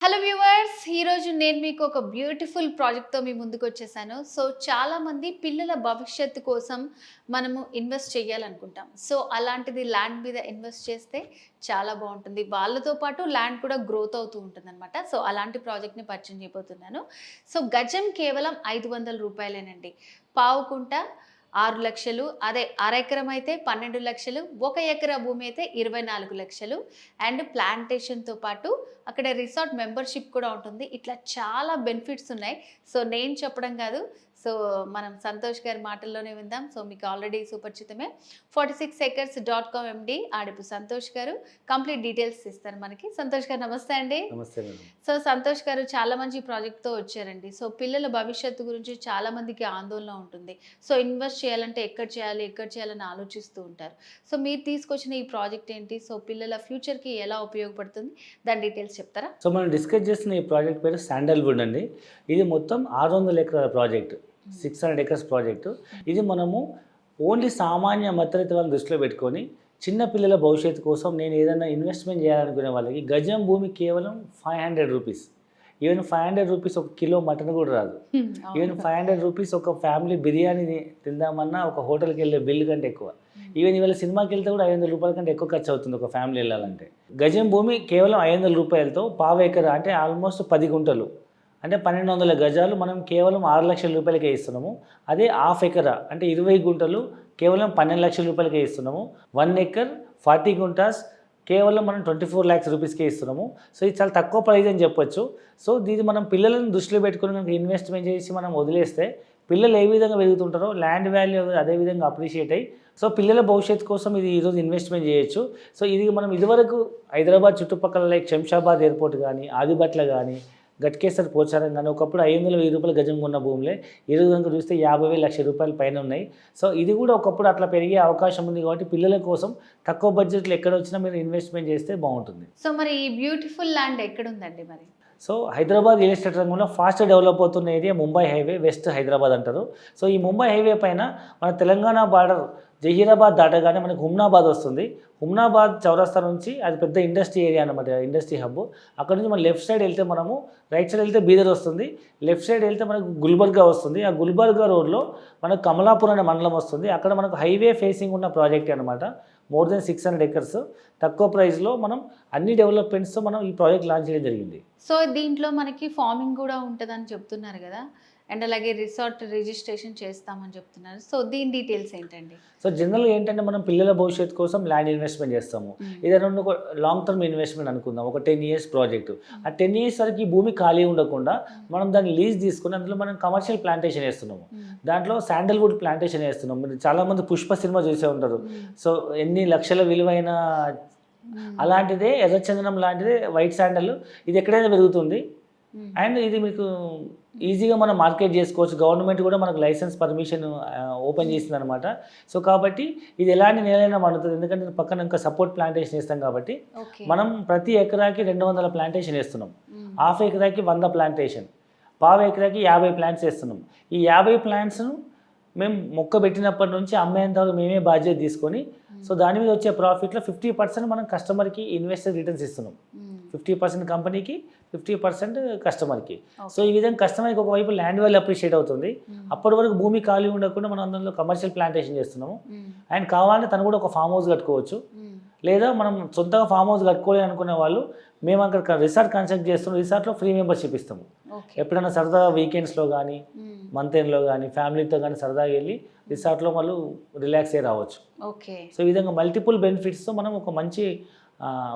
Hello viewers, ఈరోజు నేను మీకు ఒక బ్యూటిఫుల్ ప్రాజెక్ట్తో మీ ముందుకు వచ్చేసాను. సో చాలామంది పిల్లల భవిష్యత్తు కోసం మనము ఇన్వెస్ట్ చేయాలనుకుంటాం. సో అలాంటిది ల్యాండ్ మీద ఇన్వెస్ట్ చేస్తే చాలా బాగుంటుంది. వాళ్ళతో పాటు ల్యాండ్ కూడా గ్రోత్ అవుతూ ఉంటుందన్నమాట. సో అలాంటి ప్రాజెక్ట్ని పరిచయం చేయబోతున్నాను. సో గజం కేవలం 500 రూపాయలేనండి. పావుకుంట 6 లక్షలు, అదే అరెకరం అయితే 12 లక్షలు, 1 ఎకరా భూమి అయితే 24 లక్షలు. అండ్ ప్లాంటేషన్తో పాటు అక్కడ రిసార్ట్ మెంబర్షిప్ కూడా ఉంటుంది. ఇట్లా చాలా బెనిఫిట్స్ ఉన్నాయి. సో నేను చెప్పడం కాదు, సో మనం సంతోష్ గారి మాటల్లోనే విందాం. సో మీకు ఆల్రెడీ సుపరిచితమే 46acres.com MD ఆడిపు సంతోష్ గారు కంప్లీట్ డీటెయిల్స్ ఇస్తారు మనకి. సంతోష్ గారు నమస్తే అండి. నమస్తే మేడం. సో సంతోష్ గారు చాలా మంచి ప్రాజెక్ట్తో వచ్చారండి. సో పిల్లల భవిష్యత్తు గురించి చాలా మందికి ఆందోళన ఉంటుంది. సో ఇన్వెస్ట్ చేయాలంటే ఎక్కడ చేయాలని ఆలోచిస్తూ ఉంటారు. సో మీరు తీసుకొచ్చిన ఈ ప్రాజెక్ట్ ఏంటి? సో పిల్లల ఫ్యూచర్కి ఎలా ఉపయోగపడుతుంది, దాని డీటెయిల్స్ చెప్తారా? సో మనం డిస్కస్ చేస్తున్న ఈ ప్రాజెక్ట్ పేరు శాండల్వుడ్ అండి. ఇది మొత్తం 600 ఎకరాల ప్రాజెక్ట్, 600 acres ప్రాజెక్టు. ఇది మనము ఓన్లీ సామాన్య మధ్యతరగతి వాళ్ళని దృష్టిలో పెట్టుకొని చిన్న పిల్లల భవిష్యత్తు కోసం నేను ఏదైనా ఇన్వెస్ట్మెంట్ చేయాలనుకునే వాళ్ళకి గజం భూమి కేవలం 500 రూపీస్. ఈవెన్ 500 రూపీస్ ఒక కిలో మటన్ కూడా రాదు. ఈవెన్ 500 రూపీస్ ఒక ఫ్యామిలీ బిర్యానీ తిందామన్నా ఒక హోటల్కి వెళ్ళే బిల్లు కంటే ఎక్కువ. ఈవెన్ ఇవాళ సినిమాకి వెళ్తే కూడా 500 రూపాయల కంటే ఎక్కువ ఖర్చు అవుతుంది ఒక ఫ్యామిలీ వెళ్ళాలంటే. గజం భూమి కేవలం 500 రూపాయలతో పావు ఎకరా అంటే ఆల్మోస్ట్ 10 గుంటలు అంటే 1200 గజాలు మనం కేవలం 6 లక్షల రూపాయలకే ఇస్తున్నాము. అదే హాఫ్ ఎకరా అంటే 20 గుంటలు కేవలం 12 లక్షల రూపాయలకే ఇస్తున్నాము. 1 acre 40 గుంటాస్ కేవలం మనం 24 lakhs రూపీస్కే ఇస్తున్నాము. సో ఇది చాలా తక్కువ ప్రైజ్ అని చెప్పొచ్చు. సో దీన్ని మనం పిల్లలను దృష్టిలో పెట్టుకుని కనుక ఇన్వెస్ట్మెంట్ చేసి మనం వదిలేస్తే పిల్లలు ఏ విధంగా పెరుగుతుంటారో ల్యాండ్ వాల్యూ అదే విధంగా అప్రిషియేట్ అయ్యి సో పిల్లల భవిష్యత్తు కోసం ఇది ఈరోజు ఇన్వెస్ట్మెంట్ చేయొచ్చు. సో ఇది మనం ఇదివరకు హైదరాబాద్ చుట్టుపక్కల లైక్ శంషాబాద్ ఎయిర్పోర్ట్ కానీ, ఆదిబట్ల కానీ, గట్కేసర్ పోచారం కానీ ఒకప్పుడు 500-1000 రూపాయల గజం ఉన్న భూములే ఈరోజు కనుక చూస్తే 50,000 లక్షల రూపాయల పైన ఉన్నాయి. సో ఇది కూడా ఒకప్పుడు అట్లా పెరిగే అవకాశం ఉంది. కాబట్టి పిల్లల కోసం తక్కువ బడ్జెట్లో ఎక్కడ వచ్చినా మీరు ఇన్వెస్ట్మెంట్ చేస్తే బాగుంటుంది. సో మరి ఈ బ్యూటిఫుల్ ల్యాండ్ ఎక్కడుందండి మరి? సో హైదరాబాద్ రియల్ ఎస్టేట్ రంగంలో ఫాస్ట్ డెవలప్ అవుతున్న area Mumbai highway, west Hyderabad అంటారు. సో ఈ ముంబై హైవే పైన మన తెలంగాణ బార్డర్ జహీరాబాద్ దాటగానే మనకు హుమ్నాబాద్ వస్తుంది. హుమ్నాబాద్ చౌరస్తా నుంచి అది పెద్ద ఇండస్ట్రీ ఏరియా అనమాట, ఇండస్ట్రీ హబ్. అక్కడ నుంచి మనం లెఫ్ట్ సైడ్ వెళ్తే మనము, రైట్ సైడ్ వెళ్తే బీదర్ వస్తుంది, లెఫ్ట్ సైడ్ వెళ్తే మనకు గుల్బర్గా వస్తుంది. ఆ గుల్బర్గా రోడ్లో మనకు కమలాపూర్ అనే మండలం వస్తుంది. అక్కడ మనకు హైవే ఫేసింగ్ ఉన్న ప్రాజెక్ట్ అనమాట. మోర్ దెన్ 600 acres తక్కువ ప్రైస్లో మనం అన్ని డెవలప్మెంట్స్తో మనం ఈ ప్రాజెక్ట్ లాంచ్ చేయడం జరిగింది. సో దీంట్లో మనకి ఫార్మింగ్ కూడా ఉంటుందని చెప్తున్నారు కదా, అండ్ అలాగే రిసార్ట్ రిజిస్ట్రేషన్ చేస్తామని చెప్తున్నారు. సో దీని డీటెయిల్స్ ఏంటండి? సో జనరల్గా ఏంటంటే మనం పిల్లల భవిష్యత్తు కోసం ల్యాండ్ ఇన్వెస్ట్మెంట్ చేస్తాము. ఏదైనా ఒక లాంగ్ టర్మ్ ఇన్వెస్ట్మెంట్ అనుకుందాం, ఒక 10 years ప్రాజెక్టు. ఆ 10 years వరకు ఈ భూమి ఖాళీ ఉండకుండా మనం దాన్ని లీజ్ తీసుకుని అందులో మనం కమర్షియల్ ప్లాంటేషన్ వేస్తున్నాము. దాంట్లో శాండల్వుడ్ ప్లాంటేషన్ వేస్తున్నాం. మీరు చాలామంది పుష్ప సినిమా చూసే ఉంటారు. సో ఎన్ని లక్షల విలువైన అలాంటిదే ఎర్రచందనం లాంటిదే వైట్ శాండల్. ఇది ఎక్కడైనా పెరుగుతుంది అండ్ ఇది మీకు ఈజీగా మనం మార్కెట్ చేసుకోవచ్చు. గవర్నమెంట్ కూడా మనకు లైసెన్స్ పర్మిషన్ ఓపెన్ చేసింది అనమాట. సో కాబట్టి ఇది ఎలాంటి నేలైనా పండుతుంది, ఎందుకంటే పక్కన ఇంకా సపోర్ట్ ప్లాంటేషన్ వేస్తాం కాబట్టి. మనం ప్రతి ఎకరాకి 200 ప్లాంటేషన్ వేస్తున్నాం, హాఫ్ ఎకరాకి 100 ప్లాంటేషన్, పావు ఎకరాకి 50 ప్లాంట్స్ వేస్తున్నాం. ఈ 50 ప్లాంట్స్ను మేము మొక్క పెట్టినప్పటి నుంచి అమ్మేంత వరకు మేమే బాధ్యత తీసుకొని సో దాని మీద వచ్చే ప్రాఫిట్లో 50% మనం కస్టమర్కి ఇన్వెస్టర్ రిటర్న్స్ ఇస్తున్నాం. 50% కంపెనీకి, 50% కస్టమర్కి. సో ఈ విధంగా కస్టమర్కి ఒకవైపు ల్యాండ్ వాల్యూ అప్రిషియేట్ అవుతుంది. అప్పటి వరకు భూమి ఖాళీ ఉండకుండా మనం అందులో కమర్షియల్ ప్లాంటేషన్ చేస్తున్నాము. అండ్ కావాలంటే తను కూడా ఒక ఫామ్ హౌస్ కట్టుకోవచ్చు, లేదా మనం సొంతగా ఫామ్ హౌస్ కట్టుకోవాలి అనుకునే వాళ్ళు మేము అక్కడ రిసార్ట్ కన్స్ట్రక్ట్ చేస్తున్నాం. రిసార్ట్లో ఫ్రీ మెంబర్షిప్ ఇస్తాము. ఎప్పుడైనా సరదాగా వీకెండ్స్లో కానీ, మంత్ ఎండ్లో కానీ ఫ్యామిలీతో కానీ సరదాగా వెళ్ళి రిసార్ట్లో వాళ్ళు రిలాక్స్ అయ్యి రావచ్చు. ఓకే. సో ఈ విధంగా మల్టిపుల్ బెనిఫిట్స్తో మనం ఒక మంచి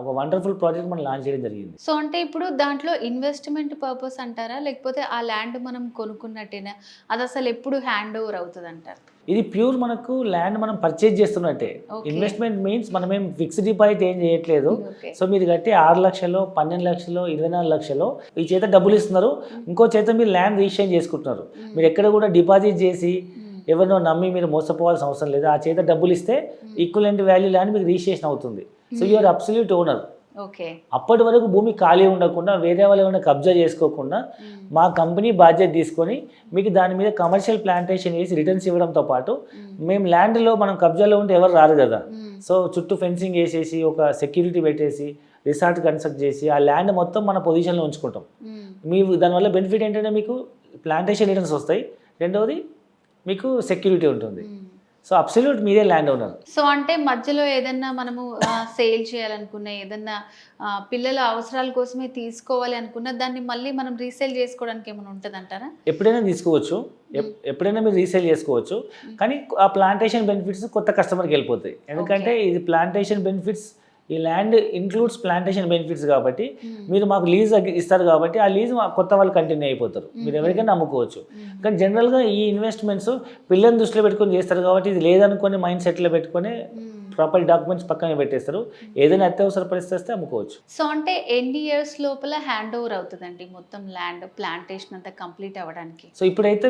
ఒక వండర్ఫుల్ ప్రాజెక్ట్ మనం లాంచ్ చేయడం జరిగింది. సో అంటే ఇప్పుడు దాంట్లో ఇన్వెస్ట్మెంట్ పర్పస్ అంటారా, లేకపోతే ఆ ల్యాండ్ మనం కొనుక్కున్నట్టేనా? అది అసలు ఎప్పుడు హ్యాండ్ ఓవర్ అవుతుంది అంటారు? ఇది ప్యూర్ మనకు ల్యాండ్ మనం పర్చేజ్ చేస్తున్నట్టే. ఇన్వెస్ట్మెంట్ మీన్స్ మనం ఏం ఫిక్స్డ్ డిపాజిట్ ఏం చేయట్లేదు. సో మీరు కట్టి 6 లక్షలు, 12 లక్షలు, 24 లక్షలు ఈ చేత డబ్బులు ఇస్తున్నారు, ఇంకో చేత మీరు ల్యాండ్ రిజిస్ట్రేషన్ చేసుకుంటున్నారు. మీరు ఎక్కడ కూడా డిపాజిట్ చేసి ఎవరినో నమ్మి మీరు మోసపోవాల్సిన అవసరం లేదు. ఆ చేత డబ్బులు ఇస్తే ఈక్వలెంట్ వాల్యూ ల్యాండ్ మీకు రిజిస్ట్రేషన్ అవుతుంది. So you're absolute owner. అప్పటి వరకు భూమి ఖాళీ ఉండకుండా వేరే వాళ్ళు ఏమైనా కబ్జా చేసుకోకుండా మా కంపెనీ బాధ్యత తీసుకొని మీకు దాని మీద కమర్షియల్ ప్లాంటేషన్ వేసి రిటర్న్స్ ఇవ్వడంతో పాటు మేము ల్యాండ్లో మనం కబ్జాలో ఉంటే ఎవరు రారు కదా. సో చుట్టూ ఫెన్సింగ్ వేసేసి ఒక సెక్యూరిటీ పెట్టేసి రిసార్ట్ కన్స్ట్రక్ట్ చేసి ఆ ల్యాండ్ మొత్తం మన పొజిషన్లో ఉంచుకుంటాం. మీ దానివల్ల బెనిఫిట్ ఏంటంటే మీకు ప్లాంటేషన్ రిటర్న్స్ వస్తాయి, రెండవది మీకు సెక్యూరిటీ ఉంటుంది. సో అబ్సల్యూట్ మీరే ల్యాండ్ ఓనర్. సో అంటే మధ్యలో ఏదన్నా మనము సేల్ చేయాలనుకున్న, ఏదన్నా పిల్లల అవసరాల కోసమే తీసుకోవాలి అనుకున్న దాన్ని మళ్ళీ మనం రీసేల్ చేసుకోవడానికి ఏమైనా ఉంటుంది అంటారా? ఎప్పుడైనా తీసుకోవచ్చు, ఎప్పుడైనా మీరు రీసేల్ చేసుకోవచ్చు, కానీ ఆ ప్లాంటేషన్ బెనిఫిట్స్ కొత్త కస్టమర్కి వెళ్ళిపోతాయి. ఎందుకంటే ఇది ప్లాంటేషన్ బెనిఫిట్స్, ఈ ల్యాండ్ ఇంక్లూడ్స్ ప్లాంటేషన్ బెనిఫిట్స్ కాబట్టి మీరు మాకు లీజ్ ఇస్తారు కాబట్టి ఆ లీజ్ కొత్త వాళ్ళు కంటిన్యూ అయిపోతారు, మీరు ఎవరికైనా అమ్ముకోవచ్చు. కానీ జనరల్గా ఈ ఇన్వెస్ట్మెంట్స్ పిల్లల్ని దృష్టిలో పెట్టుకొని చేస్తారు కాబట్టి ఇది లేదనుకొని మైండ్ సెట్లో పెట్టుకొని ప్రాపర్ డాక్యుమెంట్స్ పక్కన పెట్టేస్తారు, ఏదైనా అత్యవసర పరిస్థితి వస్తే అమ్ముకోవచ్చు. సో అంటే ఎన్ని ఇయర్స్ లోపల హ్యాండ్ ఓవర్ అవుతుందండి మొత్తం ల్యాండ్ ప్లాంటేషన్ అంతా కంప్లీట్ అవ్వడానికి? సో ఇప్పుడైతే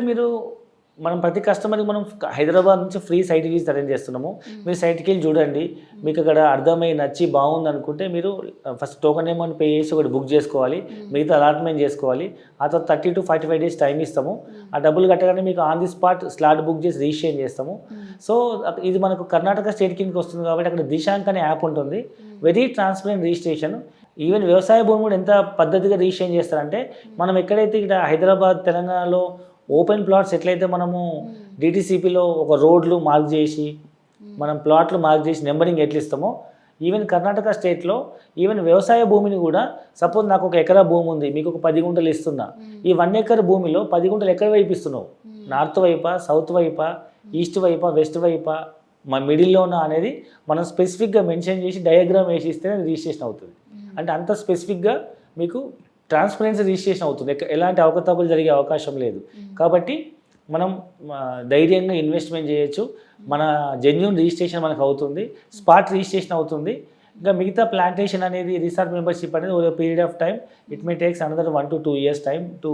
మనం ప్రతి కస్టమర్కి మనం హైదరాబాద్ నుంచి ఫ్రీ సైట్ విజిట్ అరేంజ్ చేస్తున్నాము. మీరు సైట్కి వెళ్ళి చూడండి, మీకు అక్కడ అర్థమై నచ్చి బాగుంది అనుకుంటే మీరు ఫస్ట్ టోకెన్ అమౌంట్ పే చేసి ఒకటి బుక్ చేసుకోవాలి, మిగతా అలాట్మెంట్ చేసుకోవాలి. ఆ తర్వాత 30 to 45 days టైం ఇస్తాము. ఆ డబ్బులు కట్టగానే మీకు on the spot slot book చేసి రిజిస్ట్రేషన్ చేస్తాము. సో ఇది మనకు కర్ణాటక స్టేట్ కిందకి వస్తుంది కాబట్టి అక్కడ దిశాంక్ అనే యాప్ ఉంటుంది, వెరీ ట్రాన్స్పరెంట్ రిజిస్ట్రేషన్. ఈవెన్ వ్యవసాయ భూమి కూడా ఎంత పద్ధతిగా రిజిస్ట్రేషన్ చేస్తారంటే మనం ఎక్కడైతే ఇక్కడ హైదరాబాద్ తెలంగాణలో ఓపెన్ ప్లాట్స్ ఎట్లయితే మనము డిటిసిపిలో ఒక రోడ్లు మార్క్ చేసి మనం ప్లాట్లు మార్క్ చేసి నెంబరింగ్ ఎట్లా ఇస్తామో, ఈవెన్ కర్ణాటక స్టేట్లో ఈవెన్ వ్యవసాయ భూమిని కూడా సపోజ్ నాకు 1 ఎకరా భూమి ఉంది, మీకు ఒక 10 గుంటలు ఇస్తున్నా, ఈ 1 ఎకర్ భూమిలో 10 గుంటలు ఎక్కడ వైపు ఇస్తున్నావు, నార్త్ వైపా, సౌత్ వైపా, ఈస్ట్ వైపా, వెస్ట్ వైపా, మా మిడిల్లోనా అనేది మనం స్పెసిఫిక్గా మెన్షన్ చేసి డయాగ్రామ్ వేసి ఇస్తేనే రిజిస్ట్రేషన్ అవుతుంది. అంటే అంత స్పెసిఫిక్గా మీకు ట్రాన్స్పరెన్సీ రిజిస్ట్రేషన్ అవుతుంది, ఎలాంటి అవకతవకలు జరిగే అవకాశం లేదు. కాబట్టి మనం ధైర్యంగా ఇన్వెస్ట్మెంట్ చేయొచ్చు, మన జెన్యూన్ రిజిస్ట్రేషన్ మనకు అవుతుంది, స్పాట్ రిజిస్ట్రేషన్ అవుతుంది. ఇంకా మిగతా ప్లాంటేషన్ అనేది రిసార్ట్ మెంబర్షిప్ అనేది ఒక period of time, it may takes another 1 to 2 years time to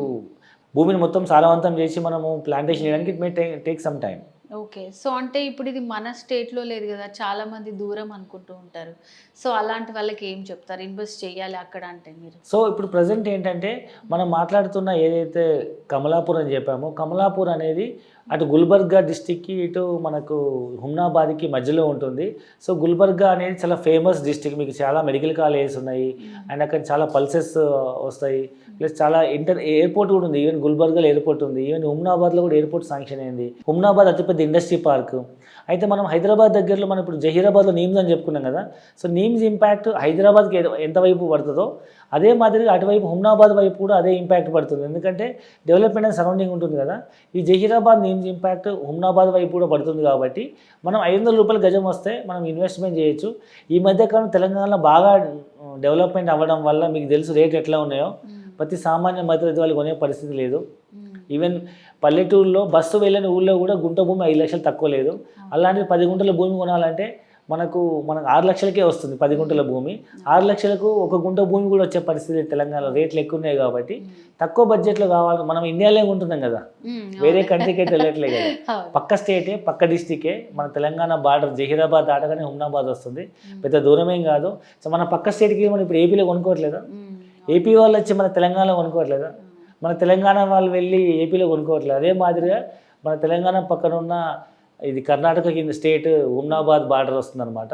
భూమిని మొత్తం సారవంతం చేసి మనము ప్లాంటేషన్ చేయడానికి it may take some time. Okay. So అంటే ఇప్పుడు ఇది మన స్టేట్లో లేదు కదా, చాలా మంది దూరం అనుకుంటూ ఉంటారు. సో అలాంటి వాళ్ళకి ఏం చెప్తారు, ఇన్వెస్ట్ చేయాలి అక్కడ అంటే మీరు? సో ఇప్పుడు ప్రజెంట్ ఏంటంటే మనం మాట్లాడుతున్న ఏదైతే కమలాపూర్ అని చెప్పామో, కమలాపూర్ అనేది అటు గుల్బర్గా డిస్టిక్కి ఇటు మనకు హుమ్నాబాద్కి మధ్యలో ఉంటుంది. సో గుల్బర్గా అనేది చాలా ఫేమస్ డిస్టిక్, మీకు చాలా మెడికల్ కాలేజెస్ ఉన్నాయి అండ్ అక్కడ చాలా పల్సెస్ వస్తాయి, ప్లస్ చాలా ఎయిర్పోర్ట్ కూడా ఉంది. ఈవెన్ గుల్బర్గాలో ఎయిర్పోర్ట్ ఉంది, ఈవెన్ హుమ్నాబాద్లో కూడా ఎయిర్పోర్ట్ శాంక్షన్ అయింది. హుమ్నాబాద్ అతిపెద్ద ఇండస్ట్రీ పార్క్. అయితే మనం హైదరాబాద్ దగ్గరలో మనం ఇప్పుడు జహీరాబాద్లో నీమ్స్ అని చెప్పుకున్నాం కదా, సో నీమ్స్ ఇంపాక్ట్ హైదరాబాద్కి ఎంతవైపు పడుతుందో అదే మాదిరిగా అటువైపు హుమ్నాబాద్ వైపు కూడా అదే ఇంపాక్ట్ పడుతుంది. ఎందుకంటే డెవలప్మెంట్ అండ్ సరౌండింగ్ ఉంటుంది కదా, ఈ జహీరాబాద్ నీమ్స్ ఇంపాక్ట్ హుమ్నాబాద్ వైపు కూడా పడుతుంది. కాబట్టి మనం 500 రూపాయల గజం వస్తే మనం ఇన్వెస్ట్మెంట్ చేయొచ్చు. ఈ మధ్యకాలం తెలంగాణలో బాగా డెవలప్మెంట్ అవ్వడం వల్ల మీకు తెలుసు రేట్లు ఎట్లా ఉన్నాయో, ప్రతి సామాన్య మధ్యతరగతి వాళ్ళు కొనే పరిస్థితి లేదు. ఈవెన్ పల్లెటూరులో బస్సు వెళ్ళని ఊళ్ళో కూడా గుంట భూమి 5 లక్షలు తక్కువ లేదు. అలాంటిది 10 గుంటల భూమి కొనాలంటే మనకు 6 లక్షలకే వస్తుంది 10 గుంటల భూమి. 6 లక్షలకు 1 గుంట భూమి కూడా వచ్చే పరిస్థితి తెలంగాణలో, రేట్లు ఎక్కువ ఉన్నాయి. కాబట్టి తక్కువ బడ్జెట్లో కావాలి, మనం ఇండియాలో ఉంటున్నాం కదా, వేరే కంట్రీకి అయితే వెళ్ళట్లే కదా, పక్క స్టేటే పక్క డిస్టికే, మన తెలంగాణ బార్డర్ జహీరాబాద్ దాటగానే హుమ్నాబాద్ వస్తుంది, పెద్ద దూరమేం కాదు. సో మన పక్క స్టేట్కి మనం ఇప్పుడు ఏపీలో కొనుక్కోవట్లేదా, ఏపీ వాళ్ళు వచ్చి మన తెలంగాణలో కొనుక్కోవట్లేదా, మన తెలంగాణ వాళ్ళు వెళ్ళి ఏపీలో కొనుక్కోవట్లేదు. అదే మాదిరిగా మన తెలంగాణ పక్కన ఉన్న ఇది కర్ణాటక కింద స్టేట్ హుమ్నాబాద్ బార్డర్ వస్తుంది అనమాట.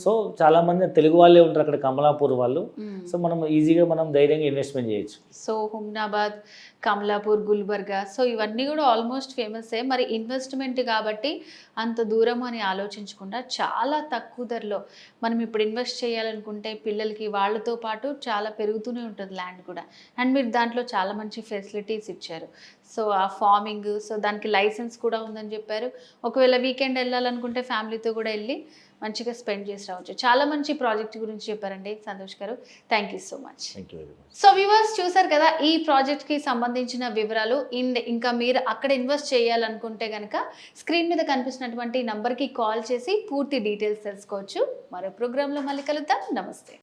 సో చాలా మంది తెలుగు వాళ్ళే ఉంటారు అక్కడ, కమలాపూర్ వాళ్ళు. సో మనం ఈజీగా మనం ధైర్యంగా ఇన్వెస్ట్మెంట్ చేయొచ్చు. సో హుమ్నాబాద్, కమలాపూర్, గుల్బర్గా, సో ఇవన్నీ కూడా ఆల్మోస్ట్ ఫేమసే. మరి ఇన్వెస్ట్మెంట్ కాబట్టి అంత దూరం అని ఆలోచించకుండా చాలా తక్కువ ధరలో మనం ఇప్పుడు ఇన్వెస్ట్ చేయాలనుకుంటే పిల్లలకి వాళ్ళతో పాటు చాలా పెరుగుతూనే ఉంటుంది ల్యాండ్ కూడా. అండ్ మీరు దాంట్లో చాలా మంచి ఫెసిలిటీస్ ఇచ్చారు. సో ఆ ఫార్మింగ్, సో దానికి లైసెన్స్ కూడా ఉందని చెప్పారు. ఒకవేళ వీకెండ్ వెళ్ళాలనుకుంటే ఫ్యామిలీతో కూడా వెళ్ళి మంచిగా స్పెండ్ చేసి రావచ్చు. చాలా మంచి ప్రాజెక్ట్ గురించి చెప్పారండి సంతోష్ గారు. Thank you so much. So viewers చూసారు కదా ఈ ప్రాజెక్ట్కి సంబంధించిన వివరాలు. ఇంకా మీరు అక్కడ ఇన్వెస్ట్ చేయాలనుకుంటే కనుక స్క్రీన్ మీద కనిపిస్తున్నటువంటి నంబర్కి కాల్ చేసి పూర్తి డీటెయిల్స్ తెలుసుకోవచ్చు. మరో ప్రోగ్రాంలో మళ్ళీ కలుద్దాం. నమస్తే.